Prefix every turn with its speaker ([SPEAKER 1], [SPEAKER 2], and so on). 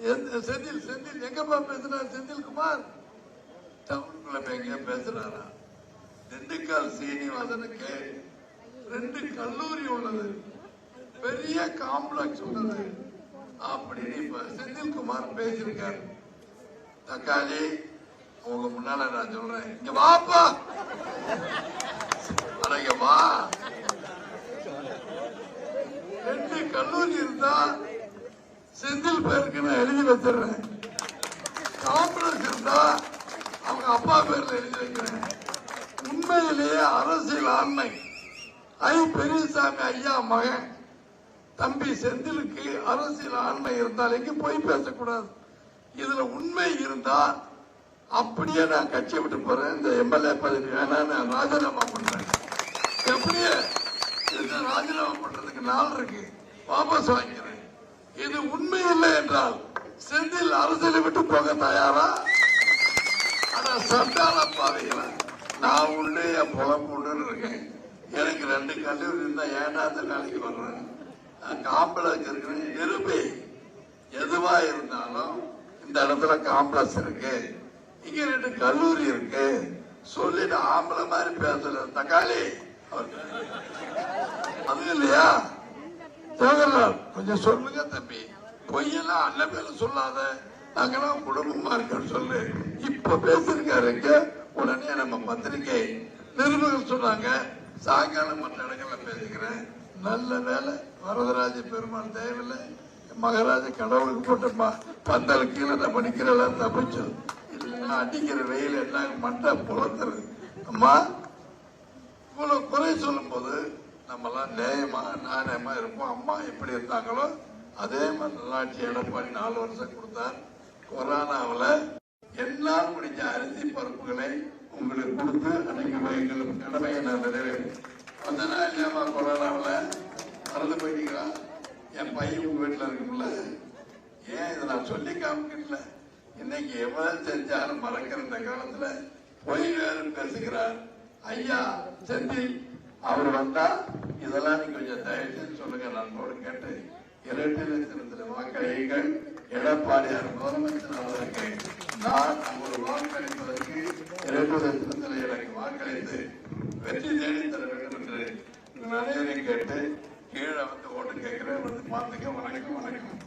[SPEAKER 1] செந்தில் செந்தில் எங்கப்பா பேசுறாரு? செந்தில்குமார் டவுனுக்குள்ள எங்க பேசுறாரா? திண்டுக்கல் சீனிவாசனுக்கு 2 கல்லூரி உள்ளது, பெரிய காம்ப்ளெக்ஸ் உள்ளது அப்படின்னு இப்ப செந்தில்குமார் பேசியிருக்காரு. தக்காளி உங்க முன்னால நான் சொல்றேன், இங்க வாப்பா, அடங்க வா. 2 கல்லூரி இருந்தா செந்தில் பேருக்கு நான் எழுதி வச்சிடுறேன். காங்கிரஸ் இருந்தா அவங்க அப்பா பேர்ல எழுதி வைக்கிறேன். உண்மையிலேயே அரசியல் ஆண்மை பெரியசாமி ஐயா மகன் தம்பி செந்திலுக்கு அரசியல் ஆண்மை இருந்தால் எங்க போய் பேசக்கூடாது. இதுல உண்மை இருந்தா அப்படியே நான் கட்சி விட்டு போறேன். இந்த எம்எல்ஏ பதவி வேணாம், நான் ராஜினாமா பண்றேன். எப்படியே ராஜினாமா பண்றதுக்கு நாள் இருக்கு, வாபஸ் வாங்கிறேன். இது உண்மை இல்லை என்றால் செந்தில் அரசியலை விட்டு போக தயாரா? ஆனா சண்டால பாதையில நான் உள்ளே என் புலம்புன்னு இருக்கேன். எனக்கு 2 கல்லூரி இருந்தா ஏன்னா அந்த வேலைக்கு வர்றேன். காம்ப்ளெக்ஸ் இருக்கிறேன். நிருபி எதுவா இருந்தாலும் இந்த இடத்துல காம்ப்ளெக்ஸ் இருக்கு, இங்க 2 கல்லூரி இருக்கு சொல்லிட்டு ஆம்பளை மாதிரி பேசல. தக்காளி அது இல்லையா? ஜவஹர்லால் கொஞ்சம் சொல்லுங்க தம்பி, பொய்யெல்லாம் அல்ல பேர சொல்லாத, நாங்கெல்லாம் குடும்பமா இருக்கோம் சொல்லு. இப்ப பேசிருக்காருங்க, உடனே நம்ம பத்திரிகை நிருபர்கள் சொன்னாங்க, சாயங்காலம் மற்ற இடங்கள்ல பேசிக்கிறேன். நல்ல வேலை வரதராஜ பெருமாள் தேவையில்லை, மகாராஜ கடவுளுக்கு போட்ட பந்தல் கீழே படிக்கிற தப்பிச்சு, இல்லைன்னா அடிக்கிற வெயில் எல்லாம் மண்டை புலத்துறது. அம்மா இவ்வளவு குறை சொல்லும் போது நம்மலாம் நேயமா நாணயமா இருப்போம். அம்மா எப்படி இருந்தாங்களோ அதே மாதிரி நல்லாட்சி எடப்பாடி 4 வருஷம் கொடுத்தார். கொரோனாவில் என்னால் முடிஞ்ச அரிசி பருப்புகளை உங்களுக்கு கொடுத்து அன்னைக்கு எங்களுக்கு கடமையை நான் நிறைவேறேன். வந்தனா இல்லையாமா கொரோனாவில் மறந்து போயிட்டீங்களா? என் பையன் உங்க வீட்டில் இருக்கும்ல, ஏன் இதை நான் சொல்லி காமிக்கல? இன்னைக்கு எவ்வளவு செஞ்சாலும் மறக்கிற இந்த காலத்துல பொய் வேறு பேசுகிறார் ஐயா செந்தில். அவர் வந்தா இதெல்லாம் நீங்க கொஞ்சம் தயவு சொல்லுங்க, நண்போடு கேட்டு 2 லட்சத்தில் வாக்களியுங்கள். எடப்பாடியார் முதலமைச்சர் அவருக்கு நான் ஒரு வாக்களிப்பதற்கு 2 லட்சத்தில் எனக்கு வாக்களித்து வெற்றி தேடி தர வேண்டும் என்று அனைவரையும் கேட்டு கீழே வந்து ஓட்டு கேட்கிறேன். வந்து பார்த்துக்க. வணக்கம் வணக்கம்.